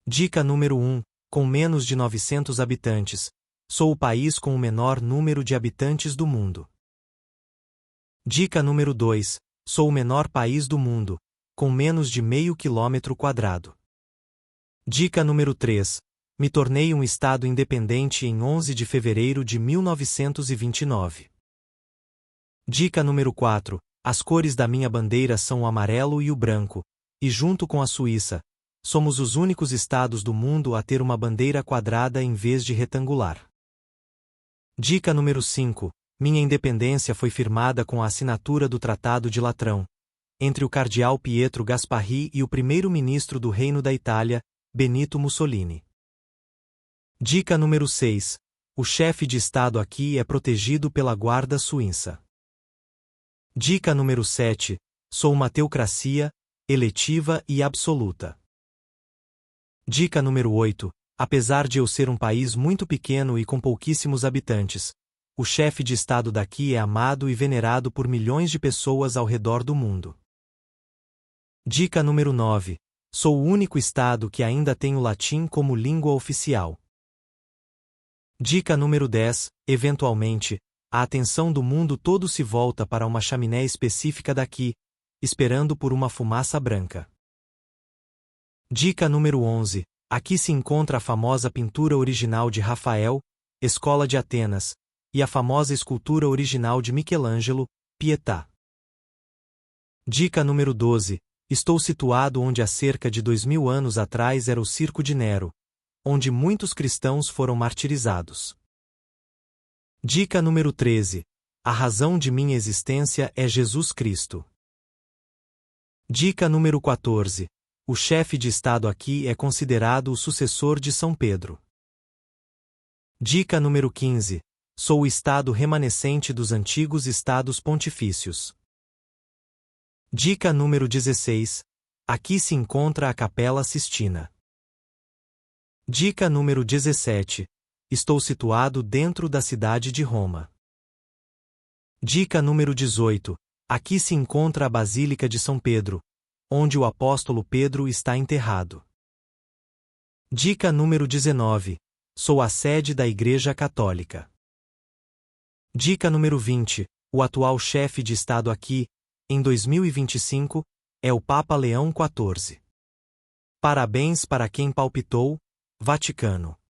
Dica número 1. Com menos de 900 habitantes, sou o país com o menor número de habitantes do mundo. Dica número 2. Sou o menor país do mundo, com menos de meio quilômetro quadrado. Dica número 3. Me tornei um estado independente em 11 de fevereiro de 1929. Dica número 4. As cores da minha bandeira são o amarelo e o branco, e junto com a Suíça, somos os únicos estados do mundo a ter uma bandeira quadrada em vez de retangular. Dica número 5. Minha independência foi firmada com a assinatura do Tratado de Latrão, entre o cardeal Pietro Gasparri e o primeiro-ministro do Reino da Itália, Benito Mussolini. Dica número 6. O chefe de Estado aqui é protegido pela guarda suíça. Dica número 7. Sou uma teocracia, eletiva e absoluta. Dica número 8. Apesar de eu ser um país muito pequeno e com pouquíssimos habitantes, o chefe de Estado daqui é amado e venerado por milhões de pessoas ao redor do mundo. Dica número 9. Sou o único estado que ainda tem o latim como língua oficial. Dica número 10. Eventualmente, a atenção do mundo todo se volta para uma chaminé específica daqui, esperando por uma fumaça branca. Dica número 11. Aqui se encontra a famosa pintura original de Rafael, Escola de Atenas, e a famosa escultura original de Michelangelo, Pietà. Dica número 12. Estou situado onde há cerca de 2000 anos atrás era o Circo de Nero, onde muitos cristãos foram martirizados. Dica número 13. A razão de minha existência é Jesus Cristo. Dica número 14. O chefe de Estado aqui é considerado o sucessor de São Pedro. Dica número 15. Sou o estado remanescente dos antigos estados pontifícios. Dica número 16. Aqui se encontra a Capela Sistina. Dica número 17. Estou situado dentro da cidade de Roma. Dica número 18. Aqui se encontra a Basílica de São Pedro, onde o apóstolo Pedro está enterrado. Dica número 19. Sou a sede da Igreja Católica. Dica número 20. O atual chefe de Estado aqui, em 2025, é o Papa Leão XIV. Parabéns para quem palpitou, Vaticano.